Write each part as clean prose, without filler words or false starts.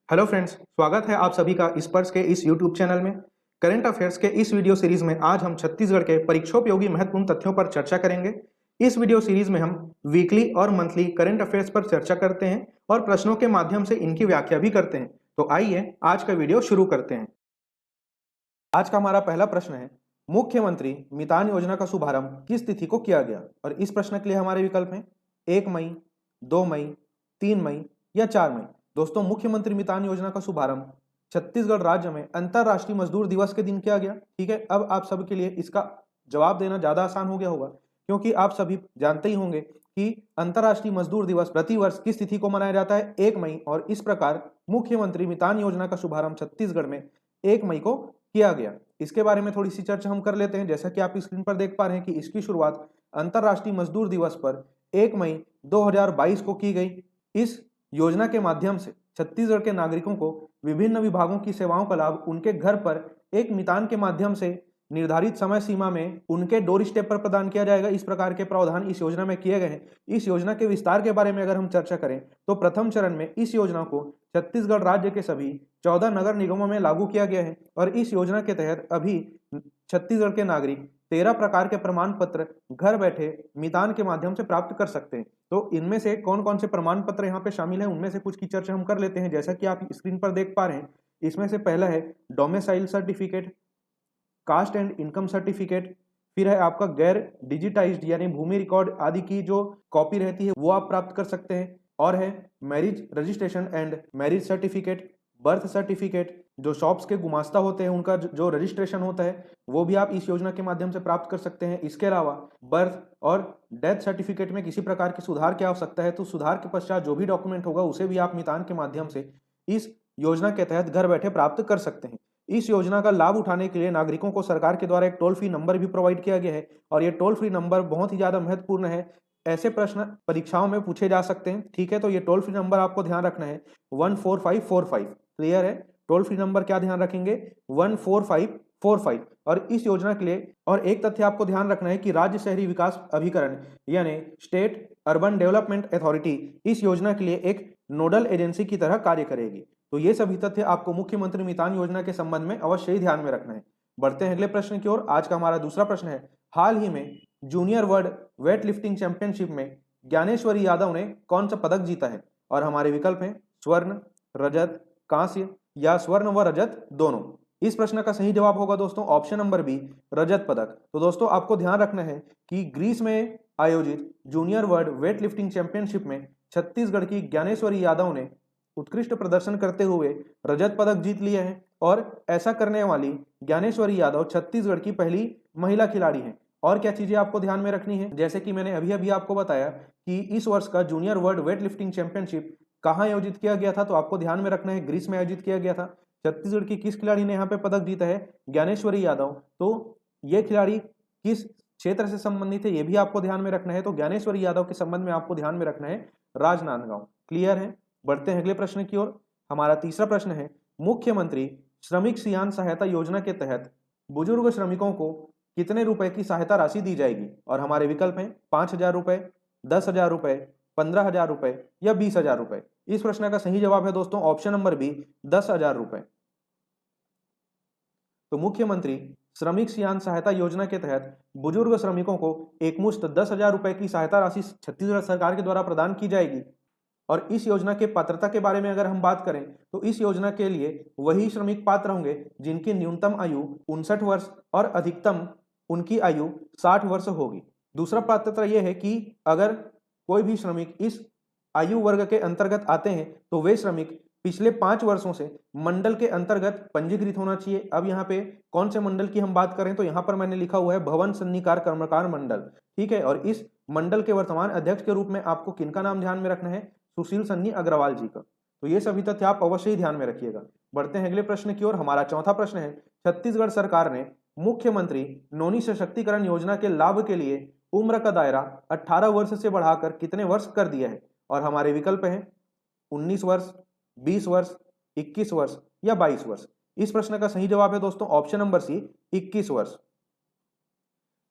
Hello friends, स्वागत है आप सभी का स्पर्श के इस यूट्यूब चैनल में। करंट अफेयर्स के इस वीडियो सीरीज में आज हम छत्तीसगढ़ के परीक्षोपयोगी महत्वपूर्ण तथ्यों पर चर्चा करेंगे। इस वीडियो सीरीज में हम वीकली और मंथली करंट अफेयर्स पर चर्चा करते हैं और प्रश्नों के माध्यम से इनकी व्याख्या भी करते हैं। तो आइए आज का वीडियो शुरू करते हैं। आज का हमारा पहला प्रश्न है, मुख्यमंत्री मितान योजना का शुभारंभ किस तिथि को किया गया? और इस प्रश्न के लिए हमारे विकल्प हैं 1 मई, 2 मई, 3 मई या 4 मई। दोस्तों, मुख्यमंत्री मितान योजना का शुभारंभ छत्तीसगढ़ राज्य में अंतर्राष्ट्रीय मजदूर दिवस के दिन किया गया। ठीक है, अब आप सबके लिए इसका जवाब देना ज्यादा आसान हो गया होगा, क्योंकि आप सभी जानते ही होंगे कि अंतर्राष्ट्रीय मजदूर दिवस प्रतिवर्ष किस तिथि को मनाया जाता है, 1 मई। और इस प्रकार मुख्यमंत्री मितान योजना का शुभारंभ छत्तीसगढ़ में 1 मई को किया गया। इसके बारे में थोड़ी सी चर्चा हम कर लेते हैं। जैसा कि आप स्क्रीन पर देख पा रहे हैं कि इसकी शुरुआत अंतर्राष्ट्रीय मजदूर दिवस पर 1 मई 2022 को की गई। इस योजना के माध्यम से छत्तीसगढ़ के नागरिकों को विभिन्न विभागों की सेवाओं का लाभ उनके घर पर एक मितान के माध्यम से निर्धारित समय सीमा में उनके डोर स्टेप पर प्रदान किया जाएगा। इस प्रकार के प्रावधान इस योजना में किए गए हैं। इस योजना के विस्तार के बारे में अगर हम चर्चा करें तो प्रथम चरण में इस योजना को छत्तीसगढ़ राज्य के सभी 14 नगर निगमों में लागू किया गया है और इस योजना के तहत अभी छत्तीसगढ़ के नागरिक 13 प्रकार के प्रमाण पत्र घर बैठे मितान के माध्यम से प्राप्त कर सकते हैं। तो इनमें से कौन कौन से प्रमाण पत्र यहाँ पे शामिल हैं, उनमें से कुछ की चर्चा हम कर लेते हैं। जैसा कि आप स्क्रीन पर देख पा रहे हैं, इसमें से पहला है domicile certificate, caste and income certificate, फिर है आपका गैर डिजिटाइज्ड यानी भूमि रिकॉर्ड आदि की जो कॉपी रहती है वो आप प्राप्त कर सकते हैं, और है marriage registration and marriage certificate, birth certificate, जो शॉप्स के गुमास्ता होते हैं उनका जो रजिस्ट्रेशन होता है वो भी आप इस योजना के माध्यम से प्राप्त कर सकते हैं। इसके अलावा बर्थ और डेथ सर्टिफिकेट में किसी प्रकार की सुधार की आवश्यकता है तो सुधार के पश्चात जो भी डॉक्यूमेंट होगा उसे भी आप मितान के माध्यम से इस योजना के तहत घर बैठे प्राप्त कर सकते हैं। इस योजना का लाभ उठाने के लिए नागरिकों को सरकार के द्वारा एक टोल फ्री नंबर भी प्रोवाइड किया गया है और ये टोल फ्री नंबर बहुत ही ज्यादा महत्वपूर्ण है। ऐसे प्रश्न परीक्षाओं में पूछे जा सकते हैं। ठीक है, तो ये टोल फ्री नंबर आपको ध्यान रखना है 14545। क्लियर है? टोल फ्री नंबर क्या ध्यान रखेंगे? 14545। और इस योजना के लिए और एक तथ्य आपको ध्यान रखना है कि राज्य शहरी विकास अभिकरण यानी स्टेट अर्बन डेवलपमेंट अथॉरिटी इस योजना के लिए एक नोडल एजेंसी की तरह कार्य करेगी। तो ये सभी तथ्य आपको मुख्यमंत्री मितान योजना के संबंध में अवश्य ही ध्यान में रखना है। बढ़ते हैं अगले प्रश्न की ओर। आज का हमारा दूसरा प्रश्न है, हाल ही में junior world weight lifting championship में ज्ञानेश्वरी यादव ने कौन सा पदक जीता है? और हमारे विकल्प हैं स्वर्ण, रजत, कांस्य या स्वर्ण व रजत दोनों। इस प्रश्न का सही जवाब होगा दोस्तों ऑप्शन नंबर बी, रजत पदक। तो दोस्तों आपको ध्यान रखना है कि ग्रीस में आयोजित junior world weight lifting championship में छत्तीसगढ़ की ज्ञानेश्वरी यादव ने उत्कृष्ट प्रदर्शन करते हुए रजत पदक जीत लिया है और ऐसा करने वाली ज्ञानेश्वरी यादव छत्तीसगढ़ की पहली महिला खिलाड़ी हैं। और क्या चीजें आपको ध्यान में रखनी है, जैसे कि मैंने अभी अभी आपको बताया कि इस वर्ष का junior world weight lifting championship कहाँ आयोजित किया गया था, तो आपको ध्यान में रखना है ग्रीस में आयोजित किया गया था। छत्तीसगढ़ की किस खिलाड़ी ने यहाँ पे पदक जीता है? ज्ञानेश्वरी यादव। तो ये खिलाड़ी किस क्षेत्र से संबंधित है ये भी आपको ध्यान में रखना है। तो ज्ञानेश्वरी यादव के संबंध में आपको ध्यान में रखना है राजनांदगांव। क्लियर है? बढ़ते हैं अगले प्रश्न की ओर। हमारा तीसरा प्रश्न है, मुख्यमंत्री श्रमिक सियान सहायता योजना के तहत बुजुर्ग श्रमिकों को कितने रुपए की सहायता राशि दी जाएगी? और हमारे विकल्प हैं 5,000 रुपए, 10,000 रुपए, 15,000 रुपए या 20,000 रुपए। इस प्रश्न का सही जवाब है दोस्तों ऑप्शन नंबर बी, 10,000 रुपए। तो मुख्यमंत्री श्रमिक सियान सहायता योजना के तहत बुजुर्ग श्रमिकों को एकमुश्त 10,000 रुपए की सहायता राशि छत्तीसगढ़ सरकार के द्वारा प्रदान की जाएगी। और इस योजना के पात्रता के बारे में अगर हम बात करें तो इस योजना के लिए वही श्रमिक पात्र होंगे जिनकी न्यूनतम आयु 59 वर्ष और अधिकतम उनकी आयु 60 वर्ष होगी। दूसरा पात्रता यह है कि अगर कोई भी श्रमिक इस आयु वर्ग के अंतर्गत आते हैं तो वे श्रमिक पिछले 5 वर्षों से मंडल के अंतर्गत पंजीकृत होना चाहिए। अब यहाँ पे कौन से मंडल की हम बात करें तो यहाँ पर मैंने लिखा हुआ है भवन सन्निकार कर्मकार मंडल। ठीक है, और इस मंडल के वर्तमान अध्यक्ष के रूप में आपको किनका नाम ध्यान में रखना है? सुशील सन्नी अग्रवाल जी का। तो ये सभी तथ्य आप अवश्य ही ध्यान में रखिएगा। बढ़ते हैं अगले प्रश्न की ओर। हमारा चौथा प्रश्न है, छत्तीसगढ़ सरकार ने मुख्यमंत्री नौनी सशक्तिकरण योजना के लाभ के लिए उम्र का दायरा 18 वर्ष से बढ़ाकर कितने वर्ष कर दिया है? और हमारे विकल्प हैं 19 वर्ष, 20 वर्ष, 21 वर्ष या 22 वर्ष। इस प्रश्न का सही जवाब है दोस्तों ऑप्शन नंबर सी, 21 वर्ष।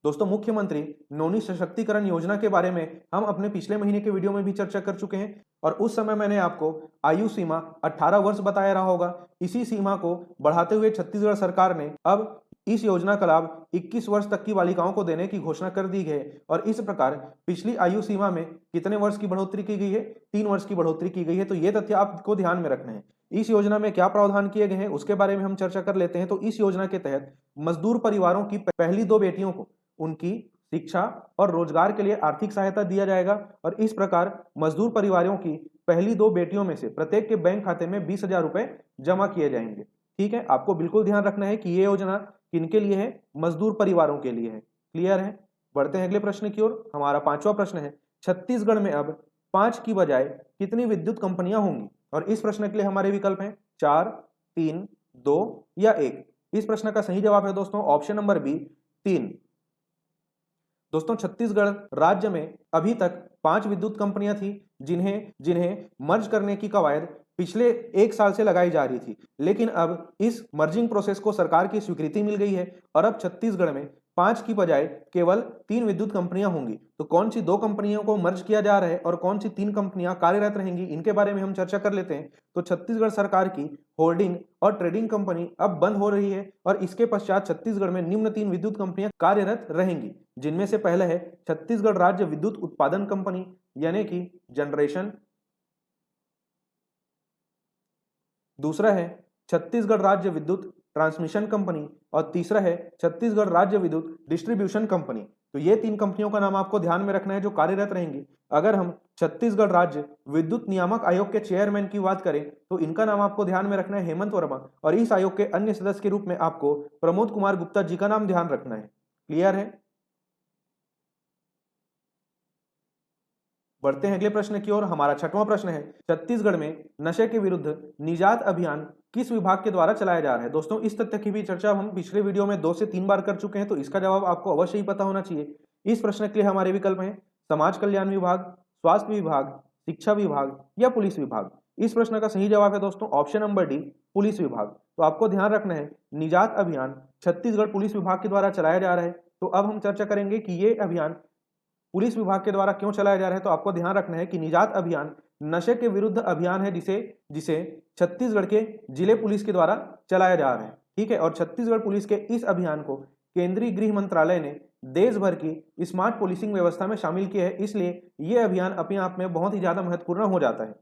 दोस्तों मुख्यमंत्री नौनी सशक्तिकरण योजना के बारे में हम अपने पिछले महीने के वीडियो में भी चर्चा कर चुके हैं और उस समय मैंने आपको आयु सीमा 18 वर्ष बताया रहा होगा। इसी सीमा को बढ़ाते हुए छत्तीसगढ़ सरकार ने अब इस योजना का लाभ 21 वर्ष तक की बालिकाओं को देने की घोषणा कर दी है और इस प्रकार पिछली आयु सीमा में कितने वर्ष की बढ़ोतरी की गई है, 3 वर्ष की बढ़ोतरी की गई है। तो ये तथ्य आपको ध्यान में रखना है। इस योजना में क्या प्रावधान किए गए हैं उसके बारे में हम चर्चा कर लेते हैं। तो इस योजना के तहत मजदूर परिवारों की पहली 2 बेटियों को उनकी शिक्षा और रोजगार के लिए आर्थिक सहायता दिया जाएगा और इस प्रकार मजदूर परिवारों की पहली 2 बेटियों में से प्रत्येक के बैंक खाते में 20,000 रुपए जमा किए जाएंगे। ठीक है, आपको बिल्कुल ध्यान रखना है कि ये योजना किनके लिए है, मजदूर परिवारों के लिए है। क्लियर है। बढ़ते हैं अगले प्रश्न की ओर। हमारा 5वां प्रश्न है, छत्तीसगढ़ में अब 5 की बजाय कितनी विद्युत कंपनियां होंगी? और इस प्रश्न के लिए हमारे विकल्प हैं 4, 3, 2 या 1। इस प्रश्न का सही जवाब है दोस्तों ऑप्शन नंबर बी, 3। दोस्तों छत्तीसगढ़ राज्य में अभी तक 5 विद्युत कंपनियां थी जिन्हें मर्ज करने की कवायद पिछले 1 साल से लगाई जा रही थी, लेकिन अब इस मर्जिंग प्रोसेस को सरकार की स्वीकृति मिल गई है और अब छत्तीसगढ़ में 5 की बजाय केवल 3 विद्युत कंपनियां होंगी। तो कौन सी 2 कंपनियों को मर्ज किया जा रहा है और कौन सी 3 कंपनियां कार्यरत रहेंगी, इनके बारे में हम चर्चा कर लेते हैं। तो छत्तीसगढ़ सरकार की होल्डिंग और ट्रेडिंग कंपनी अब बंद हो रही है और इसके पश्चात छत्तीसगढ़ में निम्न 3 विद्युत कंपनियां कार्यरत रहेंगी, जिनमें से पहला है छत्तीसगढ़ राज्य विद्युत उत्पादन कंपनी यानी कि जनरेशन, दूसरा है छत्तीसगढ़ राज्य विद्युत ट्रांसमिशन कंपनी और तीसरा है छत्तीसगढ़ राज्य विद्युत डिस्ट्रीब्यूशन कंपनी। तो ये 3 कंपनियों का नाम आपको ध्यान में रखना है जो कार्यरत रहेंगी। अगर हम छत्तीसगढ़ राज्य विद्युत नियामक आयोग के चेयरमैन की बात करें तो इनका नाम आपको ध्यान में रखना है हेमंत वर्मा और इस आयोग के अन्य सदस्य के रूप में आपको प्रमोद कुमार गुप्ता जी का नाम ध्यान रखना है। क्लियर है। बढ़ते हैं अगले प्रश्न की ओर। हमारा 6वां प्रश्न है, छत्तीसगढ़ में नशे के विरुद्ध निजात अभियान किस विभाग के द्वारा चलाया जा रहा है? दोस्तों इस तथ्य की भी चर्चा हम पिछले वीडियो में 2 से 3 बार कर चुके हैं, तो इसका जवाब आपको अवश्य ही पता होना चाहिए। इस प्रश्न के लिए हमारे विकल्प हैं समाज कल्याण विभाग, स्वास्थ्य विभाग, शिक्षा विभाग या पुलिस विभाग। इस प्रश्न का सही जवाब है दोस्तों ऑप्शन नंबर डी, पुलिस विभाग। तो आपको ध्यान रखना है निजात अभियान छत्तीसगढ़ पुलिस विभाग के द्वारा चलाया जा रहा है। तो अब हम चर्चा करेंगे कि ये अभियान पुलिस विभाग के द्वारा क्यों चलाया जा रहा है। तो आपको ध्यान रखना है कि निजात अभियान नशे के विरुद्ध अभियान है जिसे छत्तीसगढ़ के जिले पुलिस के द्वारा चलाया जा रहा है। ठीक है, और छत्तीसगढ़ पुलिस के इस अभियान को केंद्रीय गृह मंत्रालय ने देश भर की स्मार्ट पुलिसिंग व्यवस्था में शामिल किया है, इसलिए यह अभियान अपने आप में बहुत ही ज्यादा महत्वपूर्ण हो जाता है।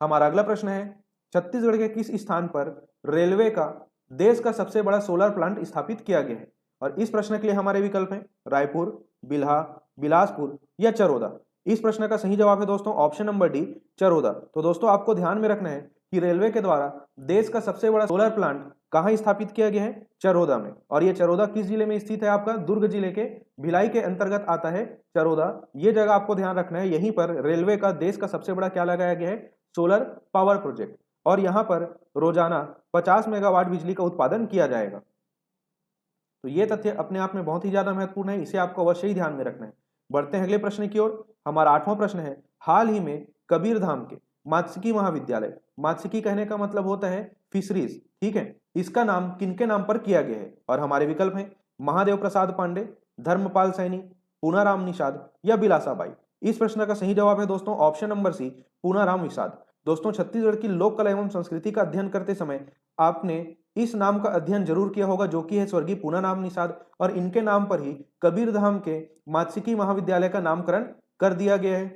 हमारा अगला प्रश्न है, छत्तीसगढ़ के किस स्थान पर रेलवे का देश का सबसे बड़ा सोलर प्लांट स्थापित किया गया है? और इस प्रश्न के लिए हमारे विकल्प हैं रायपुर, बिल्हा, बिलासपुर या चरोदा। इस प्रश्न का सही जवाब है दोस्तों ऑप्शन नंबर डी, चरोदा। तो दोस्तों आपको ध्यान में रखना है कि रेलवे के द्वारा देश का सबसे बड़ा सोलर प्लांट कहां स्थापित किया गया है? चरोदा में। और ये चरोदा किस जिले में स्थित है? आपका दुर्ग जिले के भिलाई के अंतर्गत आता है चरोदा। ये जगह आपको ध्यान रखना है, यहीं पर रेलवे का देश का सबसे बड़ा क्या लगाया गया है? Solar power project. और यहां पर रोजाना 50 मेगावाट बिजली का उत्पादन किया जाएगा। तो ये तथ्य अपने आप में बहुत ही ज्यादा महत्वपूर्ण है, इसे आपको अवश्य ही ध्यान में रखना है। बढ़ते हैं अगले प्रश्न की ओर। हमारा 8वां प्रश्न है, हाल ही में कबीरधाम के मात्स्यिकी महाविद्यालय, मात्स्यिकी कहने का मतलब होता है फिशरीज, ठीक है, इसका नाम किनके नाम पर किया गया है? और हमारे विकल्प हैं महादेव प्रसाद पांडे, धर्मपाल सैनी, पूनाराम निषाद या बिलासाबाई। इस प्रश्न का सही जवाब है दोस्तों option number C, Poonaram Nishad. दोस्तों छत्तीसगढ़ की लोक कला एवं संस्कृति का अध्ययन करते समय आपने इस नाम का अध्ययन जरूर किया होगा, जो कि है स्वर्गीय पूनाराम निषाद, और इनके नाम पर ही कबीरधाम के मात्स्यिकी महाविद्यालय का नामकरण कर दिया गया है।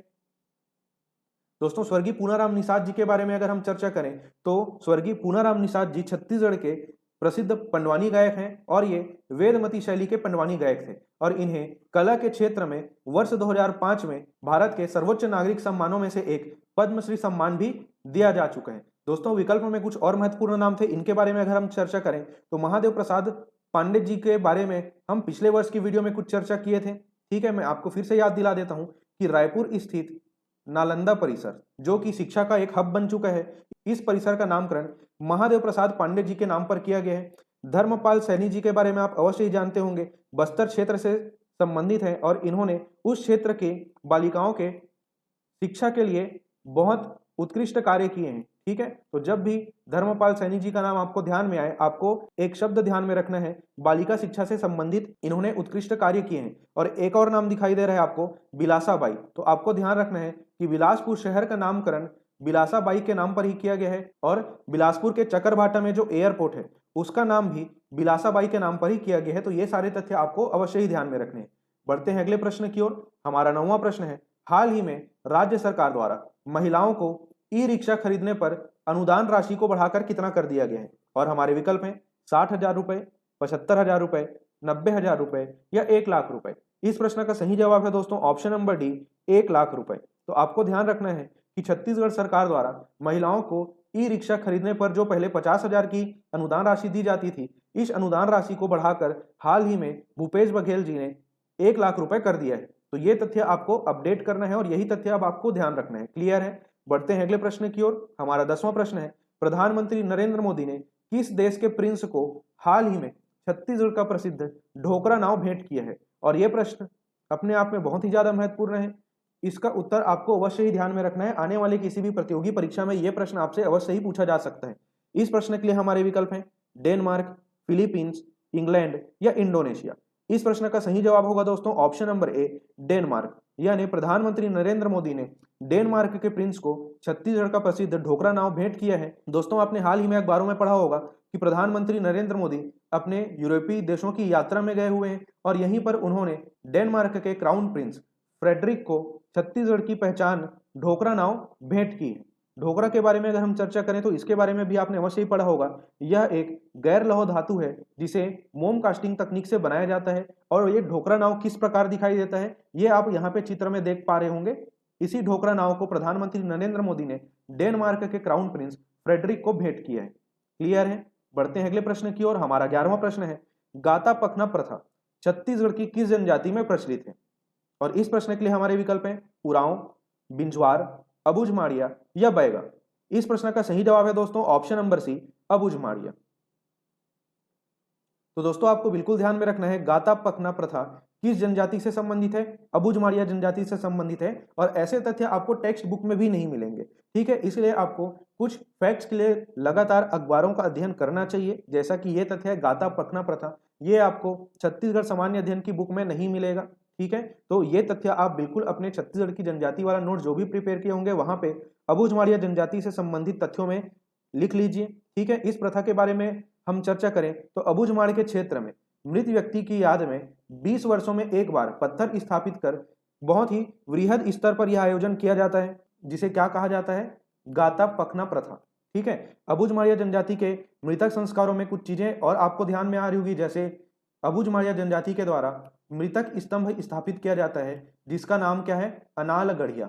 दोस्तों स्वर्गीय पूनाराम निषाद जी के बारे में अगर हम चर्चा करें तो स्वर्गीय पूनाराम निषाद जी छत्तीसगढ़ के प्रसिद्ध पंडवानी गायक हैं और ये वेदमती शैली के पंडवानी गायक थे और इन्हें कला के क्षेत्र में वर्ष 2005 में भारत के सर्वोच्च नागरिक सम्मानों में से एक पद्मश्री सम्मान भी दिया जा चुका है। दोस्तों विकल्प में कुछ और महत्वपूर्ण नाम थे, इनके बारे में अगर हम चर्चा करें तो महादेव प्रसाद पांडे जी के बारे में हम पिछले वर्ष की वीडियो में कुछ चर्चा किए थे। ठीक है, मैं आपको फिर से याद दिला देता हूं कि रायपुर स्थित नालंदा परिसर जो कि शिक्षा का एक हब बन चुका है, इस परिसर का नामकरण महादेव प्रसाद पांडे जी के नाम पर किया गया है। धर्मपाल सैनी जी के बारे में आप अवश्य ही जानते होंगे, बस्तर क्षेत्र से संबंधित हैं और इन्होंने उस क्षेत्र के बालिकाओं के शिक्षा के लिए बहुत उत्कृष्ट कार्य किए हैं। ठीक है, तो जब भी धर्मपाल सैनी जी का नाम आपको ध्यान में आए, आपको एक शब्द ध्यान में रखना है, बालिका शिक्षा से संबंधित इन्होंने उत्कृष्ट कार्य किए हैं। और एक और नाम दिखाई दे रहा है आपको, बिलासाबाई। तो आपको ध्यान रखना है कि बिलासपुर शहर का नामकरण बिलासाबाई के नाम पर ही किया गया है, और बिलासपुर के चकरभाटा में जो एयरपोर्ट है उसका नाम भी बिलासाबाई के नाम पर ही किया गया है। तो ये सारे तथ्य आपको अवश्य ही ध्यान में रखने हैं। बढ़ते हैं अगले प्रश्न की ओर। हमारा 9वां प्रश्न है, हाल ही में राज्य सरकार द्वारा महिलाओं को ई रिक्शा खरीदने पर अनुदान राशि को बढ़ाकर कितना कर दिया गया है? और हमारे विकल्प हैं 60,000 रुपए, 75,000 रुपए, 90,000 रुपए या 1,00,000 रुपए। इस प्रश्न का सही जवाब है दोस्तों ऑप्शन नंबर डी, 1,00,000 रुपए। तो आपको ध्यान रखना है कि छत्तीसगढ़ सरकार द्वारा महिलाओं को ई रिक्शा खरीदने पर जो पहले 50,000 की अनुदान राशि दी जाती थी, इस अनुदान राशि को बढ़ाकर हाल ही में भूपेश बघेल जी ने 1,00,000 रुपए कर दिया है। तो ये तथ्य आपको अपडेट करना है और यही तथ्य अब आपको ध्यान रखना है। क्लियर है? बढ़ते हैं अगले प्रश्न की ओर। हमारा 10वां प्रश्न है, प्रधानमंत्री नरेंद्र मोदी ने किस देश के प्रिंस को हाल ही में छत्तीसगढ़ का प्रसिद्ध ढोकरा नाव भेंट किया है? और यह प्रश्न अपने आप में बहुत ही ज्यादा महत्वपूर्ण है। इसका उत्तर आपको अवश्य ही ध्यान में रखना है। आने वाले किसी भी प्रतियोगी परीक्षा में यह प्रश्न आपसे अवश्य ही पूछा जा सकता है। इस प्रश्न के लिए हमारे विकल्प हैं डेनमार्क, फिलीपींस, इंग्लैंड या इंडोनेशिया। इस प्रश्न का सही जवाब होगा दोस्तों ऑप्शन नंबर ए, डेनमार्क। यानी प्रधानमंत्री नरेंद्र मोदी ने डेनमार्क के प्रिंस को छत्तीसगढ़ का प्रसिद्ध ढोकरा नाव भेंट किया है। दोस्तों आपने हाल ही में अखबारों में पढ़ा होगा कि प्रधानमंत्री नरेंद्र मोदी अपने यूरोपीय देशों की यात्रा में गए हुए हैं और यहीं पर उन्होंने डेनमार्क के क्राउन प्रिंस फ्रेडरिक को छत्तीसगढ़ की पहचान ढोकरा नाव भेंट की है। ढोकरा के बारे में अगर हम चर्चा करें तो इसके बारे में भी आपने अवश्य ही पढ़ा होगा। यह एक गैर लौह धातु है जिसे मोम कास्टिंग तकनीक से बनाया जाता है। और ये ढोकरा नाव किस प्रकार दिखाई देता है ये आप यहाँ पे चित्र में देख पा रहे होंगे। इसी ढोकरा नाव को प्रधानमंत्री नरेंद्र मोदी ने डेनमार्क के क्राउन प्रिंस फ्रेडरिक को भेंट किया है। क्लियर है? बढ़ते हैं अगले प्रश्न की ओर। हमारा 11वां प्रश्न है, गाता पखना प्रथा छत्तीसगढ़ की किस जनजाति में प्रचलित है? और इस प्रश्न के लिए हमारे विकल्प हैं उरांव, बिंजवार, अबुझमाड़िया या बैगा। इस प्रश्न का सही जवाब है दोस्तों ऑप्शन नंबर सी, अबुझमाड़िया। तो दोस्तों आपको बिल्कुल ध्यान में रखना है, गाता पखना प्रथा किस जनजाति से संबंधित है? अबुझमाड़िया जनजाति से संबंधित है। और ऐसे तथ्य आपको टेक्स्ट बुक में भी नहीं मिलेंगे। ठीक है, इसलिए आपको कुछ फैक्ट्स के लिए लगातार अखबारों का अध्ययन करना चाहिए। जैसा कि ये तथ्य है गाता पखना प्रथा, ये आपको छत्तीसगढ़ सामान्य अध्ययन की बुक में नहीं मिलेगा। ठीक है, तो ये तथ्य आप बिल्कुल अपने छत्तीसगढ़ की जनजाति वाला नोट जो भी प्रिपेयर किए होंगे वहां पे अबुझमाड़िया जनजाति से संबंधित तथ्यों में लिख लीजिए। ठीक है, इस प्रथा के बारे में हम चर्चा करें तो अबुझमाड़ के क्षेत्र में मृत व्यक्ति की याद में 20 वर्षों में एक बार पत्थर स्थापित कर बहुत ही वृहद स्तर पर यह आयोजन किया जाता है, जिसे क्या कहा जाता है? गाता पखना प्रथा। ठीक है, अबुझमाड़िया जनजाति के मृतक संस्कारों में कुछ चीजें और आपको ध्यान में आ रही होगी, जैसे अबुझमाड़िया जनजाति के द्वारा मृतक स्तंभ स्थापित किया जाता है जिसका नाम क्या है? अनालगढ़िया।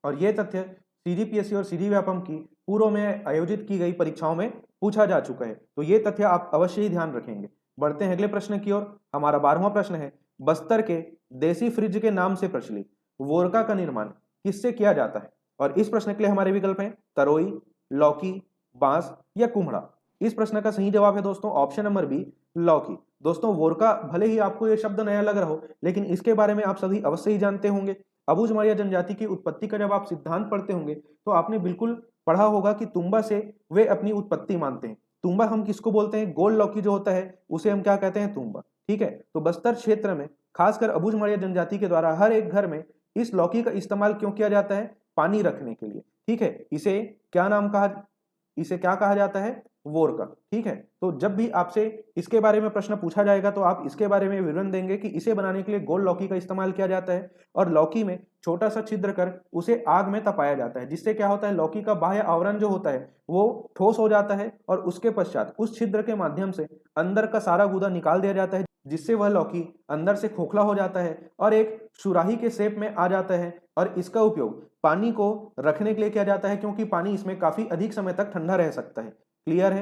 और यह तथ्य सीजीपीएससी और सीधी व्यापम की पूर्व में आयोजित की गई परीक्षाओं में पूछा जा चुका है। तो ये तथ्य आप अवश्य ही ध्यान रखेंगे। बढ़ते हैं अगले प्रश्न की ओर। हमारा 12वां प्रश्न है, बस्तर के देसी फ्रिज के नाम से प्रचलित वोरका का निर्माण किससे किया जाता है? और इस प्रश्न के लिए हमारे विकल्प हैं तरोई, लौकी, बांस या कुम्हड़ा। इस प्रश्न का सही जवाब है दोस्तों ऑप्शन नंबर बी, लौकी। दोस्तों वोरका भले ही आपको ये शब्द नया लग रहा हो, लेकिन इसके बारे में आप सभी अवश्य ही जानते होंगे। अबुझमाड़िया जनजाति की उत्पत्ति का जब आप सिद्धांत पढ़ते होंगे तो आपने बिल्कुल पढ़ा होगा कि तुम्बा से वे अपनी उत्पत्ति मानते हैं। तुम्बा हम किसको बोलते हैं? गोल लौकी जो होता है उसे हम क्या कहते हैं? तुम्बा। ठीक है, तो बस्तर क्षेत्र में खासकर अबुझमाड़िया जनजाति के द्वारा हर एक घर में इस लौकी का इस्तेमाल क्यों किया जाता है? पानी रखने के लिए। ठीक है, इसे क्या कहा जाता है? वोरका। ठीक है, तो जब भी आपसे इसके बारे में प्रश्न पूछा जाएगा तो आप इसके बारे में विवरण देंगे कि इसे बनाने के लिए गोल लौकी का इस्तेमाल किया जाता है और लौकी में छोटा सा छिद्र कर उसे आग में तपाया जाता है, जिससे क्या होता है? लौकी का बाह्य आवरण जो होता है वो ठोस हो जाता है और उसके पश्चात उस छिद्र के माध्यम से अंदर का सारा गूदा निकाल दिया जाता है, जिससे वह लौकी अंदर से खोखला हो जाता है और एक सुराही के शेप में आ जाता है। और इसका उपयोग पानी को रखने के लिए किया जाता है, क्योंकि पानी इसमें काफी अधिक समय तक ठंडा रह सकता है। क्लियर है?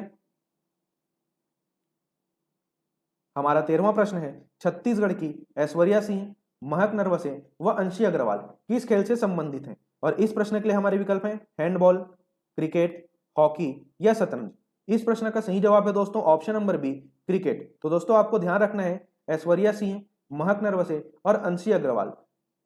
हमारा 13वां प्रश्न है, छत्तीसगढ़ की ऐश्वर्या सिंह, महक नरवसे व अंशी अग्रवाल किस खेल से संबंधित हैं? और इस प्रश्न के लिए हमारे विकल्प हैं हैंडबॉल, क्रिकेट, हॉकी या शतरंज। इस प्रश्न का सही जवाब है दोस्तों ऑप्शन नंबर बी, क्रिकेट। तो दोस्तों आपको ध्यान रखना है, ऐश्वर्या सिंह, महक नरवसे और अंशी अग्रवाल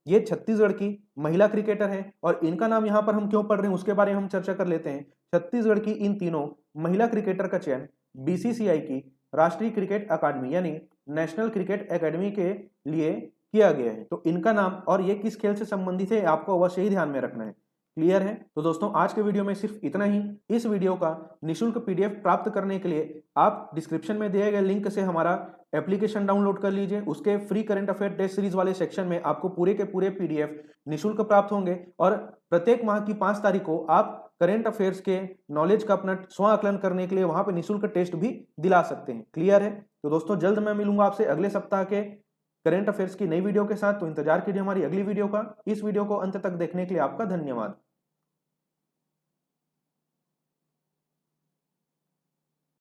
ये छत्तीसगढ़ की महिला क्रिकेटर है और इनका नाम यहाँ पर हम क्यों पढ़ रहे हैं उसके बारे में हम चर्चा कर लेते हैं। छत्तीसगढ़ की इन तीनों महिला क्रिकेटर का चयन बीसीसीआई की राष्ट्रीय क्रिकेट अकादमी यानी नेशनल क्रिकेट एकेडमी के लिए किया गया है। तो इनका नाम और ये किस खेल से संबंधित है आपको अवश्य ही ध्यान में रखना है। क्लियर है? तो दोस्तों आज के वीडियो में सिर्फ इतना ही। इस वीडियो का निःशुल्क पीडीएफ प्राप्त करने के लिए आप डिस्क्रिप्शन में दिए गए लिंक से हमारा एप्लीकेशन डाउनलोड कर लीजिए। उसके free current affair test series वाले सेक्शन में आपको पूरे के पूरे पीडीएफ निःशुल्क प्राप्त होंगे और प्रत्येक माह की 5 तारीख को आप करंट अफेयर्स के नॉलेज का अपना स्व आकलन करने के लिए वहां पर निःशुल्क टेस्ट भी दिला सकते हैं। क्लियर है? तो दोस्तों जल्द मैं मिलूंगा आपसे अगले सप्ताह के करंट अफेयर्स की नई वीडियो के साथ। तो इंतजार कीजिए हमारी अगली वीडियो का। इस वीडियो को अंत तक देखने के लिए आपका धन्यवाद।